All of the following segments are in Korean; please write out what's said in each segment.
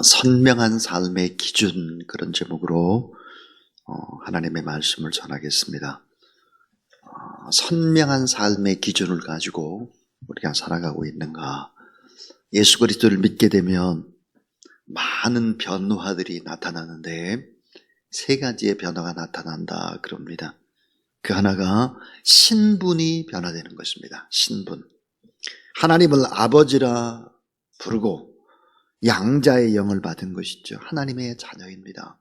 선명한 삶의 기준, 그런 제목으로 하나님의 말씀을 전하겠습니다. 선명한 삶의 기준을 가지고 우리가 살아가고 있는가? 예수 그리스도를 믿게 되면 많은 변화들이 나타나는데 세 가지의 변화가 나타난다 그럽니다. 그 하나가 신분이 변화되는 것입니다. 신분. 하나님을 아버지라 부르고 양자의 영을 받은 것이죠. 하나님의 자녀입니다.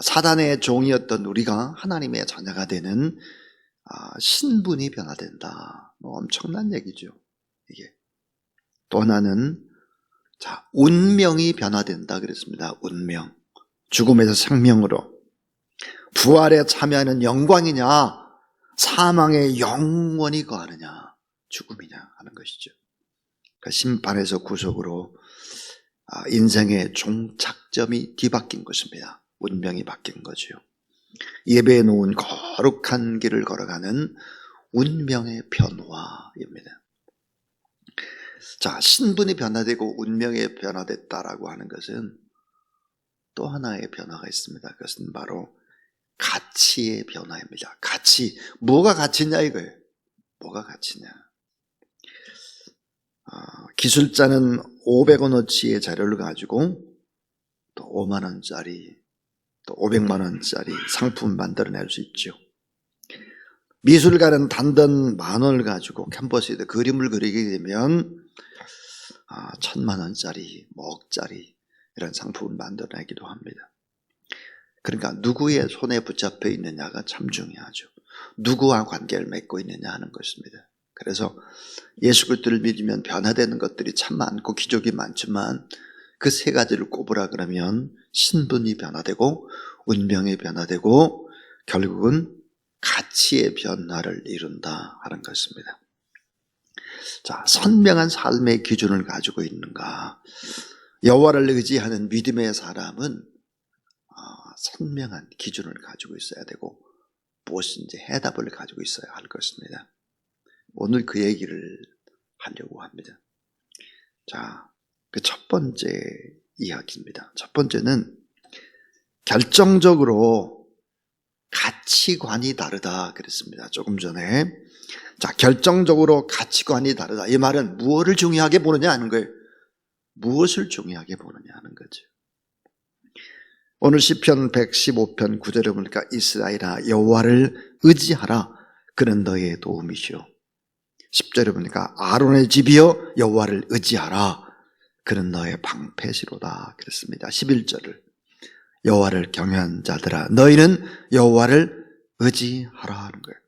사단의 종이었던 우리가 하나님의 자녀가 되는 신분이 변화된다. 엄청난 얘기죠. 이게. 또 하나는 운명이 변화된다 그랬습니다. 운명. 죽음에서 생명으로. 부활에 참여하는 영광이냐, 사망의 영원히 거하느냐, 죽음이냐 하는 것이죠. 그러니까 심판에서 구속으로 인생의 종착점이 뒤바뀐 것입니다. 운명이 바뀐 거죠. 예배에 놓은 거룩한 길을 걸어가는 운명의 변화입니다. 신분이 변화되고 운명이 변화됐다라고 하는 것은 또 하나의 변화가 있습니다. 그것은 바로 가치의 변화입니다. 가치. 뭐가 가치냐 이거예요. 뭐가 가치냐. 기술자는 500원어치의 자료를 가지고 또 5만 원짜리, 또 500만 원짜리 상품 만들어낼 수 있죠. 미술가는 단돈 10,000원을 가지고 캔버스에다 그림을 그리게 되면 1,000만 원짜리, 뭐 억짜리 이런 상품을 만들어내기도 합니다. 그러니까 누구의 손에 붙잡혀 있느냐가 참 중요하죠. 누구와 관계를 맺고 있느냐 하는 것입니다. 그래서 예수 그리스도를 믿으면 변화되는 것들이 참 많고 기적이 많지만 그 세 가지를 꼽으라 그러면 신분이 변화되고 운명이 변화되고 결국은 가치의 변화를 이룬다 하는 것입니다. 선명한 삶의 기준을 가지고 있는가? 여호와를 의지하는 믿음의 사람은 선명한 기준을 가지고 있어야 되고 무엇인지 해답을 가지고 있어야 할 것입니다. 오늘 그 얘기를 하려고 합니다. 그 첫 번째 이야기입니다. 첫 번째는 결정적으로 가치관이 다르다 그랬습니다. 조금 전에. 결정적으로 가치관이 다르다. 이 말은 무엇을 중요하게 보느냐 하는 거예요. 무엇을 중요하게 보느냐 하는 거죠. 오늘 시편 115편 9절에 보니까 이스라엘아 여호와를 의지하라. 그는 너의 도움이시오. 10절에 보니까 아론의 집이여 여호와를 의지하라. 그는 너의 방패시로다 그랬습니다. 11절을 여호와를 경외한 자들아 너희는 여호와를 의지하라 하는 거예요.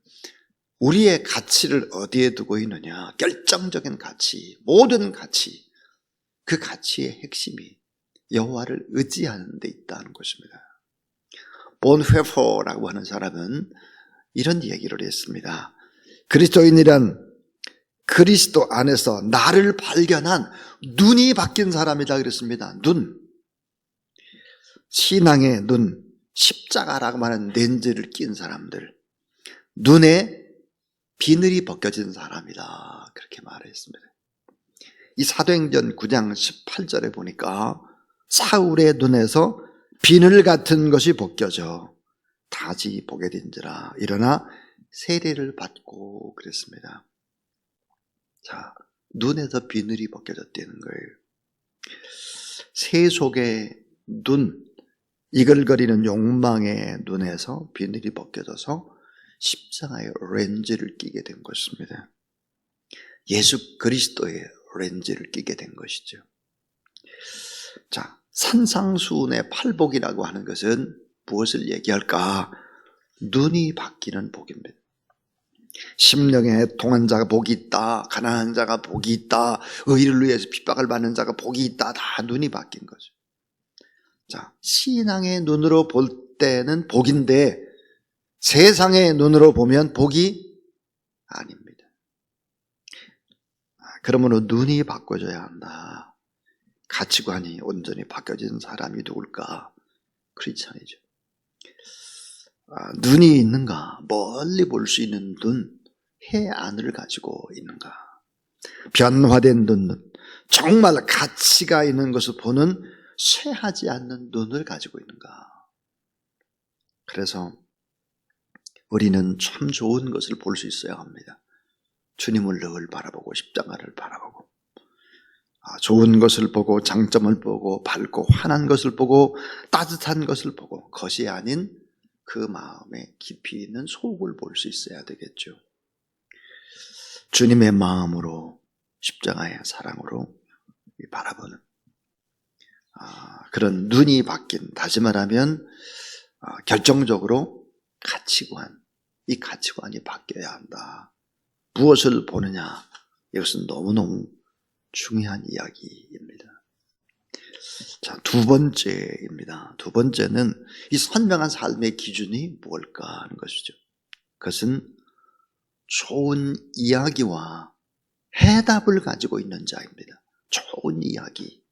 우리의 가치를 어디에 두고 있느냐? 결정적인 가치, 모든 가치, 그 가치의 핵심이 여호와를 의지하는 데 있다는 것입니다. 본회퍼라고 하는 사람은 이런 얘기를 했습니다. 그리스도인이란 그리스도 안에서 나를 발견한 눈이 바뀐 사람이다 그랬습니다. 눈. 신앙의 눈, 십자가라고 하는 렌즈를 낀 사람들. 눈에 비늘이 벗겨진 사람이다. 그렇게 말했습니다. 이 사도행전 9장 18절에 보니까 사울의 눈에서 비늘 같은 것이 벗겨져 다시 보게 된지라. 일어나 세례를 받고 그랬습니다. 눈에서 비늘이 벗겨졌다는 거예요. 세속의 눈, 이글거리는 욕망의 눈에서 비늘이 벗겨져서 십자가의 렌즈를 끼게 된 것입니다. 예수 그리스도의 렌즈를 끼게 된 것이죠. 산상수훈의 팔복이라고 하는 것은 무엇을 얘기할까? 눈이 바뀌는 복입니다. 심령에 통한 자가 복이 있다. 가난한 자가 복이 있다. 의를 위해서 핍박을 받는 자가 복이 있다. 다 눈이 바뀐 거죠. 신앙의 눈으로 볼 때는 복인데 세상의 눈으로 보면 복이 아닙니다. 그러므로 눈이 바꿔져야 한다. 가치관이 온전히 바뀌어진 사람이 누굴까? 크리스찬이죠. 눈이 있는가? 멀리 볼 수 있는 눈, 해안을 가지고 있는가? 변화된 눈, 정말 가치가 있는 것을 보는 쇠하지 않는 눈을 가지고 있는가? 그래서 우리는 참 좋은 것을 볼 수 있어야 합니다. 주님을 늘 바라보고 십자가를 바라보고 좋은 것을 보고 장점을 보고 밝고 환한 것을 보고 따뜻한 것을 보고 것이 아닌 그 마음에 깊이 있는 속을 볼 수 있어야 되겠죠. 주님의 마음으로 십자가의 사랑으로 바라보는 그런 눈이 바뀐, 다시 말하면 결정적으로 가치관, 이 가치관이 바뀌어야 한다. 무엇을 보느냐, 이것은 너무너무 중요한 이야기입니다. 자, 두 번째입니다. 두 번째는 이 선명한 삶의 기준이 뭘까 하는 것이죠. 그것은 좋은 이야기와 해답을 가지고 있는 자입니다. 좋은 이야기,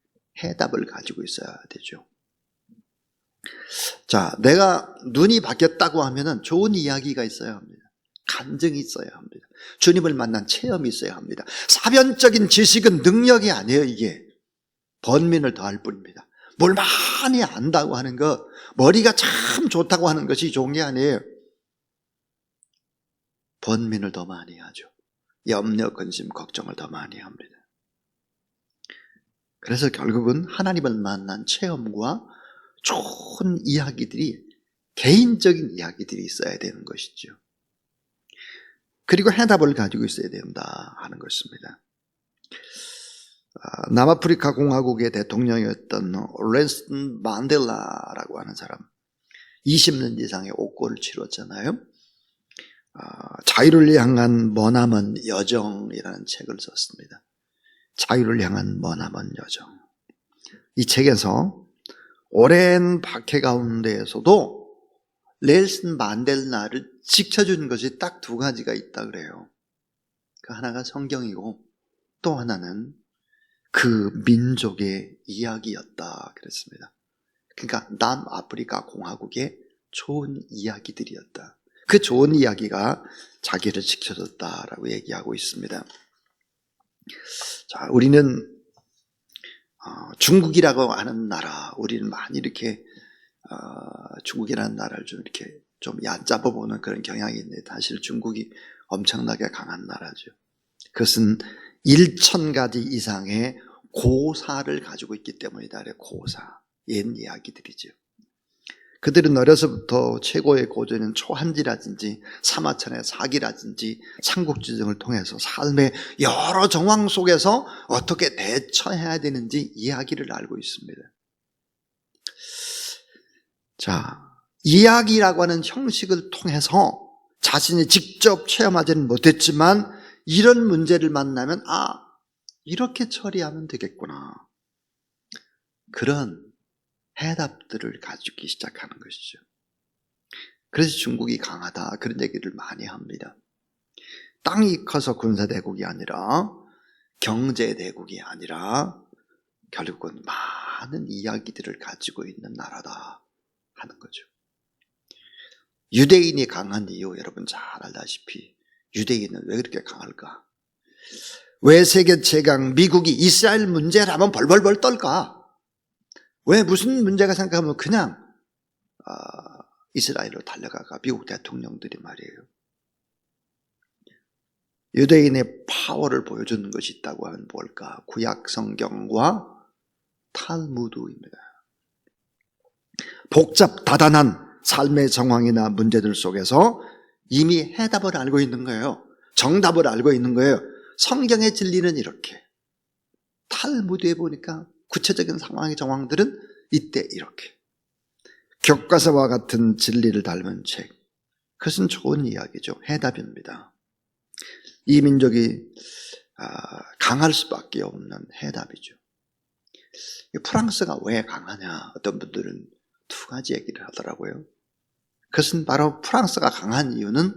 해답을 가지고 있어야 되죠. 자, 내가 눈이 바뀌었다고 하면은 좋은 이야기가 있어야 합니다. 감정이 있어야 합니다. 주님을 만난 체험이 있어야 합니다. 사변적인 지식은 능력이 아니에요. 이게 번민을 더할 뿐입니다. 뭘 많이 안다고 하는 것, 머리가 참 좋다고 하는 것이 좋은 게 아니에요. 번민을 더 많이 하죠. 염려, 근심, 걱정을 더 많이 합니다. 그래서 결국은 하나님을 만난 체험과 좋은 이야기들이, 개인적인 이야기들이 있어야 되는 것이죠. 그리고 해답을 가지고 있어야 된다 하는 것입니다. 남아프리카 공화국의 대통령이었던 넬슨 만델라라고 하는 사람, 20년 이상의 옥고를 치렀잖아요. 자유를 향한 머나먼 여정이라는 책을 썼습니다. 자유를 향한 머나먼 여정. 이 책에서 오랜 박해 가운데에서도 넬슨 만델라를 지켜준 것이 딱 두 가지가 있다 그래요. 그 하나가 성경이고 또 하나는 그 민족의 이야기였다 그랬습니다. 그러니까 남아프리카 공화국의 좋은 이야기들이었다. 그 좋은 이야기가 자기를 지켜줬다라고 얘기하고 있습니다. 자, 우리는 중국이라고 하는 나라, 우리는 많이 이렇게 중국이라는 나라를 좀 이렇게 좀 얕잡아 보는 그런 경향이 있는데, 사실 중국이 엄청나게 강한 나라죠. 그것은 1000가지 이상의 고사를 가지고 있기 때문이다. 고사, 옛 이야기들이죠. 그들은 어려서부터 최고의 고전인 초한지라든지 사마천의 사기라든지 삼국지정을 통해서 삶의 여러 정황 속에서 어떻게 대처해야 되는지 이야기를 알고 있습니다. 자, 이야기라고 하는 형식을 통해서 자신이 직접 체험하지는 못했지만 이런 문제를 만나면 이렇게 처리하면 되겠구나, 그런 해답들을 가지기 시작하는 것이죠. 그래서 중국이 강하다, 그런 얘기를 많이 합니다. 땅이 커서 군사대국이 아니라 경제대국이 아니라 결국은 많은 이야기들을 가지고 있는 나라다 하는 거죠. 유대인이 강한 이유 여러분 잘 알다시피, 유대인은 왜 그렇게 강할까? 왜 세계 최강 미국이 이스라엘 문제라면 벌벌벌 떨까? 왜 무슨 문제가 생각하면 그냥 이스라엘로 달려가가 미국 대통령들이 말이에요. 유대인의 파워를 보여주는 것이 있다고 하면 뭘까? 구약 성경과 탈무드입니다. 복잡 다단한 삶의 정황이나 문제들 속에서 이미 해답을 알고 있는 거예요. 정답을 알고 있는 거예요. 성경의 진리는 이렇게, 탈무드에 보니까 구체적인 상황의 정황들은 이때 이렇게, 교과서와 같은 진리를 닮은 책, 그것은 좋은 이야기죠. 해답입니다. 이 민족이 강할 수밖에 없는 해답이죠. 프랑스가 왜 강하냐, 어떤 분들은 두 가지 얘기를 하더라고요. 그것은 바로 프랑스가 강한 이유는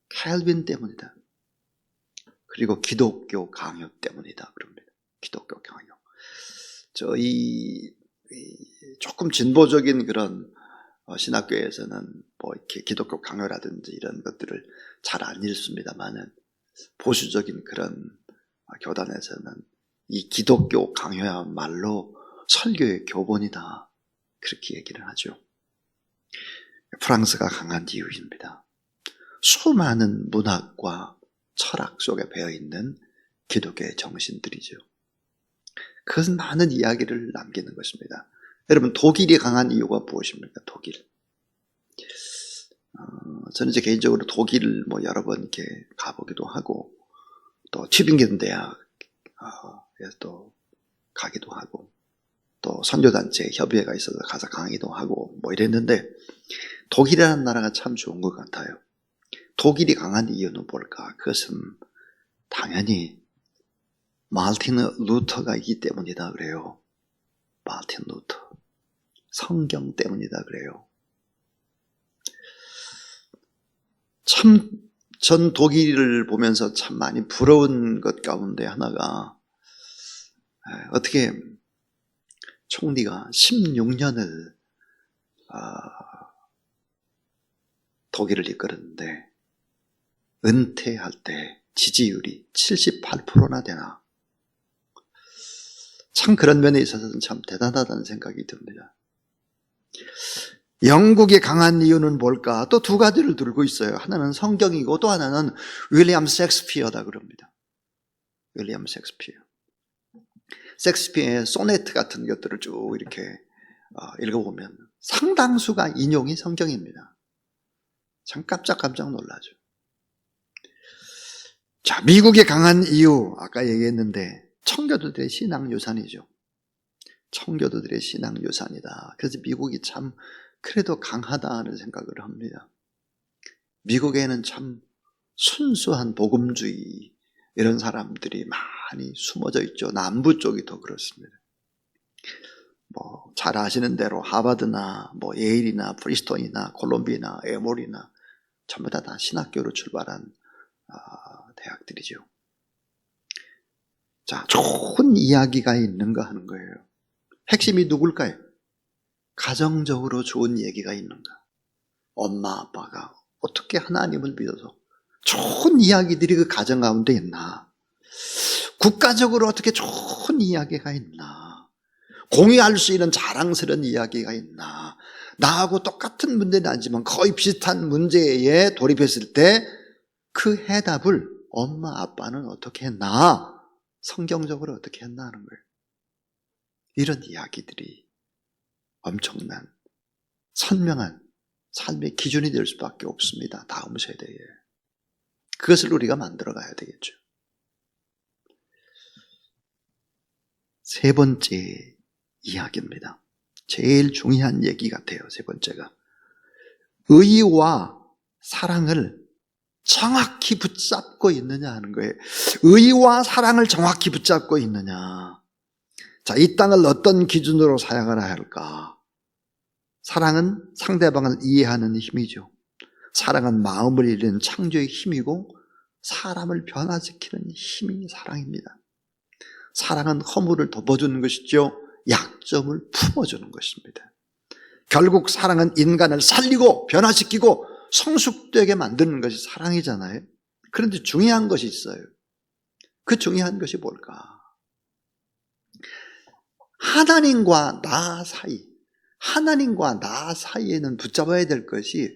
캘빈 때문이다, 그리고 기독교 강요 때문이다 그럽니다. 기독교 강요. 조금 진보적인 그런 신학교에서는 뭐 이렇게 기독교 강요라든지 이런 것들을 잘 안 읽습니다만은, 보수적인 그런 교단에서는 이 기독교 강요야말로 설교의 교본이다. 그렇게 얘기를 하죠. 프랑스가 강한 이유입니다. 수많은 문학과 철학 속에 배어있는 기독교의 정신들이죠. 그것은 많은 이야기를 남기는 것입니다. 여러분, 독일이 강한 이유가 무엇입니까? 독일. 저는 이제 개인적으로 독일을 여러 번 이렇게 가보기도 하고, 또 튜빙겐 대학에 또 가기도 하고, 또 선교단체 협의회가 있어서 가서 강의도 하고 이랬는데, 독일이라는 나라가 참 좋은 것 같아요. 독일이 강한 이유는 뭘까? 그것은 당연히 마르틴 루터가 있기 때문이다 그래요. 마르틴 루터. 성경 때문이다 그래요. 참, 전 독일을 보면서 참 많이 부러운 것 가운데 하나가, 어떻게 총리가 16년을 독일을 이끌었는데 은퇴할 때 지지율이 78%나 되나. 참 그런 면에 있어서는 참 대단하다는 생각이 듭니다. 영국이 강한 이유는 뭘까? 또 두 가지를 들고 있어요. 하나는 성경이고 또 하나는 윌리엄 셰익스피어다 그럽니다. 윌리엄 셰익스피어. 셰익스피어의 소네트 같은 것들을 쭉 이렇게 읽어보면 상당수가 인용이 성경입니다. 참 깜짝깜짝 놀라죠. 자, 미국의 강한 이유, 아까 얘기했는데 청교도들의 신앙유산이죠. 청교도들의 신앙유산이다. 그래서 미국이 참 그래도 강하다는 생각을 합니다. 미국에는 참 순수한 복음주의 이런 사람들이 많이 숨어져 있죠. 남부 쪽이 더 그렇습니다. 잘 아시는 대로 하버드나 예일이나 프리스톤이나 콜롬비아나 에몰이나 전부 다 신학교로 출발한 대학들이죠. 자, 좋은 이야기가 있는가 하는 거예요. 핵심이 누굴까요? 가정적으로 좋은 얘기가 있는가? 엄마 아빠가 어떻게 하나님을 믿어서 좋은 이야기들이 그 가정 가운데 있나? 국가적으로 어떻게 좋은 이야기가 있나? 공유할 수 있는 자랑스러운 이야기가 있나? 나하고 똑같은 문제는 아니지만 거의 비슷한 문제에 돌입했을 때 그 해답을 엄마 아빠는 어떻게 했나? 성경적으로 어떻게 했나 하는 거예요. 이런 이야기들이 엄청난 선명한 삶의 기준이 될 수밖에 없습니다. 다음 세대에. 그것을 우리가 만들어 가야 되겠죠. 세 번째 이야기입니다. 제일 중요한 얘기 같아요. 세 번째가 의와 사랑을 정확히 붙잡고 있느냐 하는 거예요. 의와 사랑을 정확히 붙잡고 있느냐. 자, 이 땅을 어떤 기준으로 사용하라 할까? 사랑은 상대방을 이해하는 힘이죠. 사랑은 마음을 이루는 창조의 힘이고 사람을 변화시키는 힘이 사랑입니다. 사랑은 허물을 덮어주는 것이죠. 약점을 품어주는 것입니다. 결국 사랑은 인간을 살리고 변화시키고 성숙되게 만드는 것이 사랑이잖아요. 그런데 중요한 것이 있어요. 그 중요한 것이 뭘까? 하나님과 나 사이, 하나님과 나 사이에는 붙잡아야 될 것이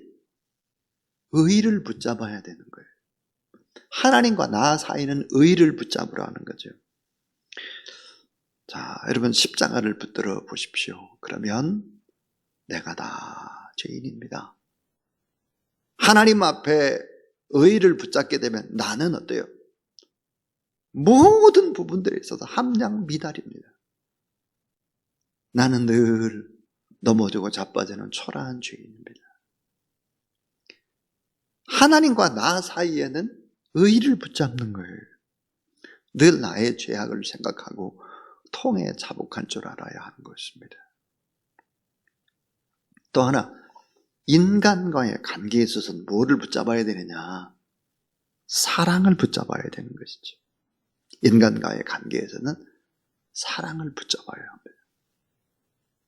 의를 붙잡아야 되는 거예요. 하나님과 나 사이는 의를 붙잡으라는 거죠. 자, 여러분 십자가를 붙들어 보십시오. 그러면 내가 다 죄인입니다. 하나님 앞에 의를 붙잡게 되면 나는 어때요? 모든 부분들에 있어서 함량 미달입니다. 나는 늘 넘어지고 자빠지는 초라한 죄인입니다. 하나님과 나 사이에는 의를 붙잡는 거예요. 늘 나의 죄악을 생각하고 통에 자복할 줄 알아야 하는 것입니다. 또 하나, 인간과의 관계에 있어서는 뭐를 붙잡아야 되느냐? 사랑을 붙잡아야 되는 것이죠. 인간과의 관계에서는 사랑을 붙잡아야 합니다.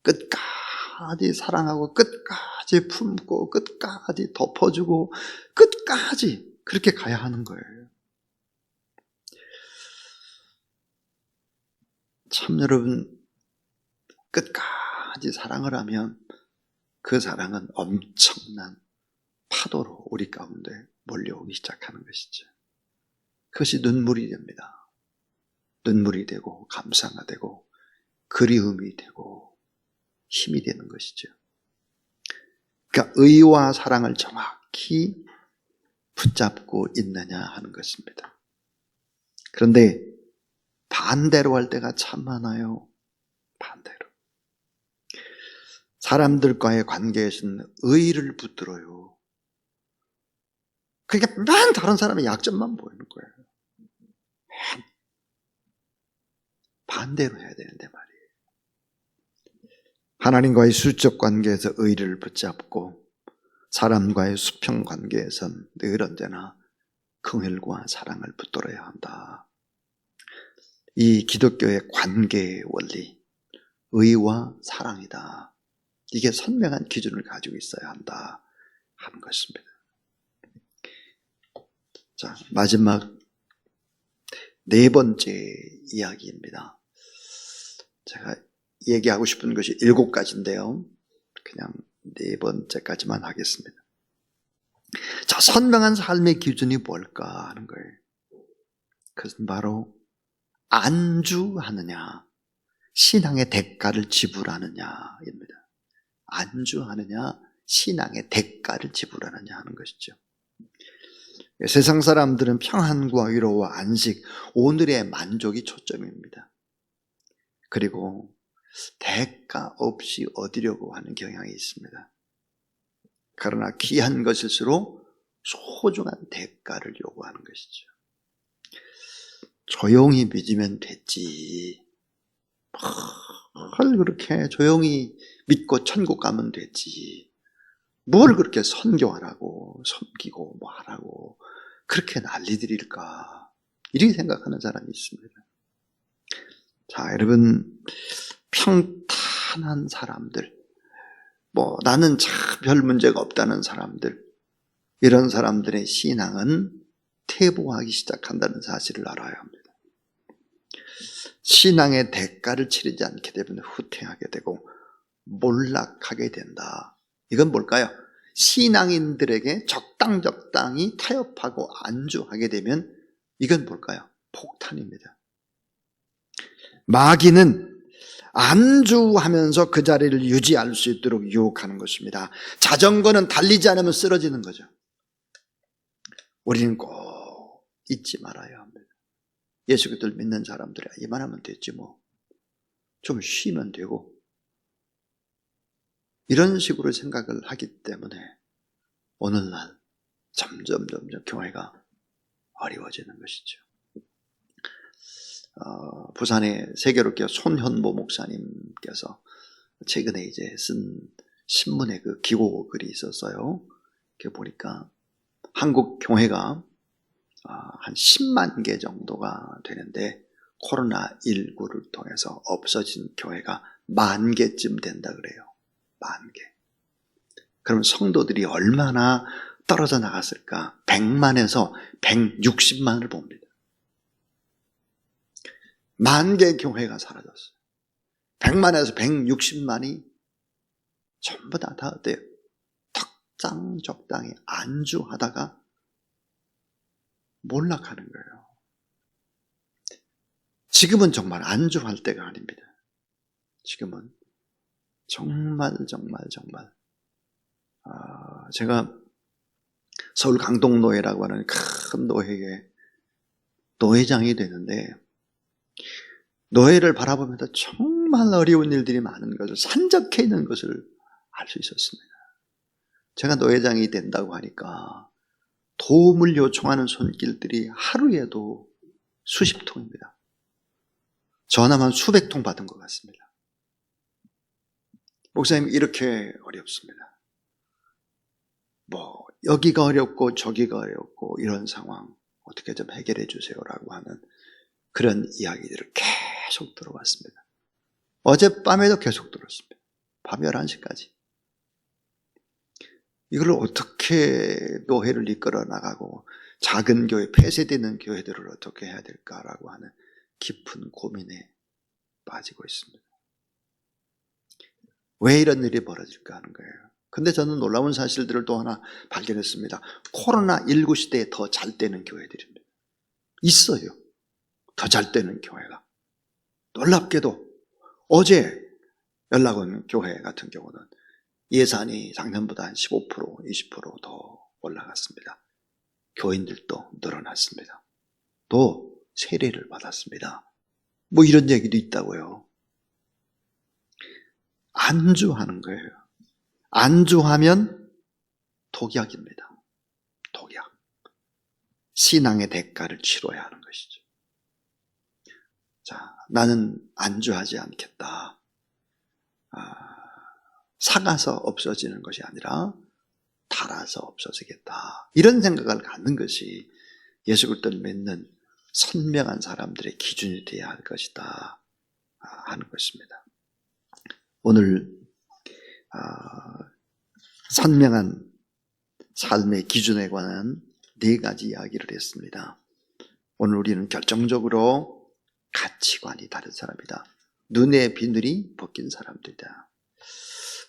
끝까지 사랑하고 끝까지 품고 끝까지 덮어주고 끝까지 그렇게 가야 하는 거예요. 참 여러분, 끝까지 사랑을 하면 그 사랑은 엄청난 파도로 우리 가운데 몰려오기 시작하는 것이죠. 그것이 눈물이 됩니다. 눈물이 되고 감사가 되고 그리움이 되고 힘이 되는 것이죠. 그러니까 의와 사랑을 정확히 붙잡고 있느냐 하는 것입니다. 그런데 반대로 할 때가 참 많아요. 반대로. 사람들과의 관계에서는 의의를 붙들어요. 그러니까 맨 다른 사람의 약점만 보이는 거예요. 반대로 해야 되는데 말이에요. 하나님과의 수적 관계에서 의의를 붙잡고 사람과의 수평 관계에선 늘 언제나 긍휼과 사랑을 붙들어야 한다. 이 기독교의 관계의 원리, 의와 사랑이다. 이게 선명한 기준을 가지고 있어야 한다 하는 것입니다. 자, 마지막 네 번째 이야기입니다. 제가 얘기하고 싶은 것이 7가지인데요. 그냥 네 번째까지만 하겠습니다. 자, 선명한 삶의 기준이 뭘까 하는 거예요. 그것은 바로 안주하느냐, 신앙의 대가를 지불하느냐입니다. 안주하느냐, 신앙의 대가를 지불하느냐 하는 것이죠. 세상 사람들은 평안과 위로와 안식, 오늘의 만족이 초점입니다. 그리고 대가 없이 얻으려고 하는 경향이 있습니다. 그러나 귀한 것일수록 소중한 대가를 요구하는 것이죠. 조용히 믿으면 됐지. 뭘 그렇게 조용히 믿고 천국 가면 됐지. 뭘 그렇게 선교하라고 섬기고 뭐 하라고 그렇게 난리들일까. 이렇게 생각하는 사람이 있습니다. 자, 여러분, 평탄한 사람들, 나는 참 별 문제가 없다는 사람들, 이런 사람들의 신앙은 퇴보하기 시작한다는 사실을 알아야 합니다. 신앙의 대가를 치르지 않게 되면 후퇴하게 되고 몰락하게 된다. 이건 뭘까요? 신앙인들에게 적당히 타협하고 안주하게 되면 이건 뭘까요? 폭탄입니다. 마귀는 안주하면서 그 자리를 유지할 수 있도록 유혹하는 것입니다. 자전거는 달리지 않으면 쓰러지는 거죠. 우리는 꼭 잊지 말아야 합니다. 예수 그리스도를 믿는 사람들이 이만하면 됐지 뭐. 좀 쉬면 되고. 이런 식으로 생각을 하기 때문에 오늘날 점점 교회가 어려워지는 것이죠. 부산의 세계로교회 손현보 목사님께서 최근에 이제 쓴 신문에 그 기고 글이 있었어요. 이렇게 보니까 한국 교회가 한 10만 개 정도가 되는데 코로나19를 통해서 없어진 교회가 1만 개쯤 된다 그래요. 1만 개. 그러면 성도들이 얼마나 떨어져 나갔을까? 100만에서 160만을 봅니다. 1만 개 교회가 사라졌어요. 100만에서 160만이 전부 다 어때요? 적당히 안주하다가 몰락하는 거예요. 지금은 정말 안주할 때가 아닙니다. 지금은 정말 제가 서울 강동노회라고 하는 큰 노회에 노회장이 되는데 노회를 바라보면서 정말 어려운 일들이 많은 것을 산적해 있는 것을 알 수 있었습니다. 제가 노회장이 된다고 하니까 도움을 요청하는 손길들이 하루에도 수십 통입니다. 전화만 수백 통 받은 것 같습니다. 목사님 이렇게 어렵습니다. 여기가 어렵고 저기가 어렵고 이런 상황 어떻게 좀 해결해 주세요라고 하는 그런 이야기들을 계속 들어왔습니다. 어젯밤에도 계속 들었습니다. 밤 11시까지. 이걸 어떻게 노회를 이끌어 나가고 작은 교회, 폐쇄되는 교회들을 어떻게 해야 될까라고 하는 깊은 고민에 빠지고 있습니다. 왜 이런 일이 벌어질까 하는 거예요. 근데 저는 놀라운 사실들을 또 하나 발견했습니다. 코로나19 시대에 더 잘 되는 교회들입니다. 있어요. 더 잘 되는 교회가. 놀랍게도 어제 연락 온 교회 같은 경우는 예산이 작년보다 한 15%, 20%더 올라갔습니다. 교인들도 늘어났습니다. 또 세례를 받았습니다. 뭐 이런 얘기도 있다고요. 안주하는 거예요. 안주하면 독약입니다. 독약. 신앙의 대가를 치러야 하는 것이죠. 자, 나는 안주하지 않겠다. 사가서 없어지는 것이 아니라 달아서 없어지겠다. 이런 생각을 갖는 것이 예수 그리스도를 믿는 선명한 사람들의 기준이 되어야 할 것이다 하는 것입니다. 오늘 선명한 삶의 기준에 관한 4가지 이야기를 했습니다. 오늘 우리는 결정적으로 가치관이 다른 사람이다. 눈의 비늘이 벗긴 사람들이다.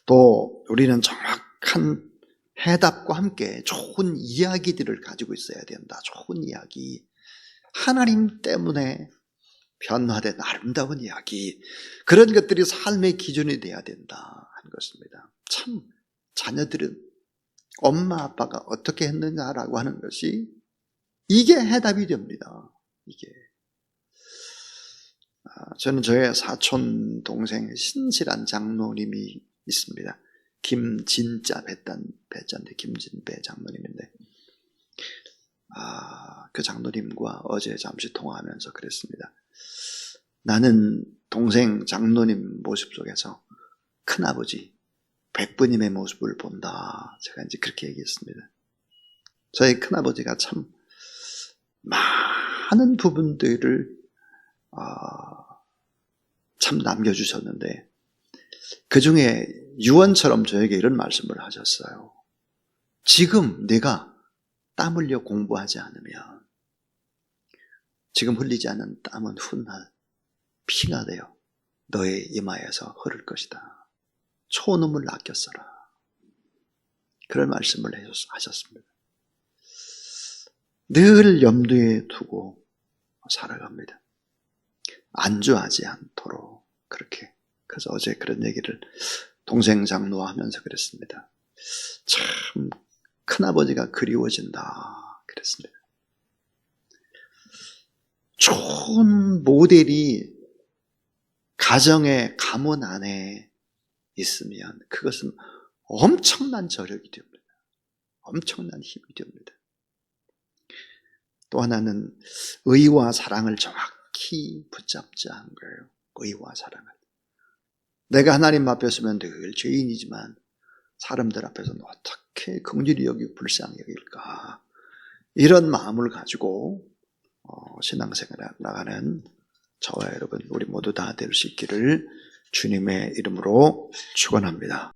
또 우리는 정확한 해답과 함께 좋은 이야기들을 가지고 있어야 된다. 좋은 이야기. 하나님 때문에 변화된 아름다운 이야기. 그런 것들이 삶의 기준이 돼야 된다 하는 것입니다. 참 자녀들은 엄마 아빠가 어떻게 했느냐라고 하는 것이 이게 해답이 됩니다. 이게. 저는 저의 사촌 동생 신실한 장로님이 있습니다. 김진자 배자인데 김진배 장로님인데 그 장로님과 어제 잠시 통화하면서 그랬습니다. 나는 동생 장로님 모습 속에서 큰아버지 백부님의 모습을 본다. 제가 이제 그렇게 얘기했습니다. 저희 큰아버지가 참 많은 부분들을 참 남겨주셨는데 그 중에 유언처럼 저에게 이런 말씀을 하셨어요. 지금 내가 땀 흘려 공부하지 않으면 지금 흘리지 않은 땀은 훗날 피가 되어 너의 이마에서 흐를 것이다. 초놈을 아껴 써라. 그런 말씀을 하셨습니다. 늘 염두에 두고 살아갑니다. 안주하지 않도록 그렇게. 그래서 어제 그런 얘기를 동생 장로와 하면서 그랬습니다. 참 큰아버지가 그리워진다 그랬습니다. 좋은 모델이 가정의 가문 안에 있으면 그것은 엄청난 저력이 됩니다. 엄청난 힘이 됩니다. 또 하나는 의와 사랑을 정확히 붙잡자 하는 거예요. 의와 사랑을. 내가 하나님 앞에 서면 늘 죄인이지만 사람들 앞에서는 어떻게 긍휼히 여기고 불쌍히 여길까. 이런 마음을 가지고 신앙생활에 나가는 저와 여러분 우리 모두 다 될 수 있기를 주님의 이름으로 축원합니다.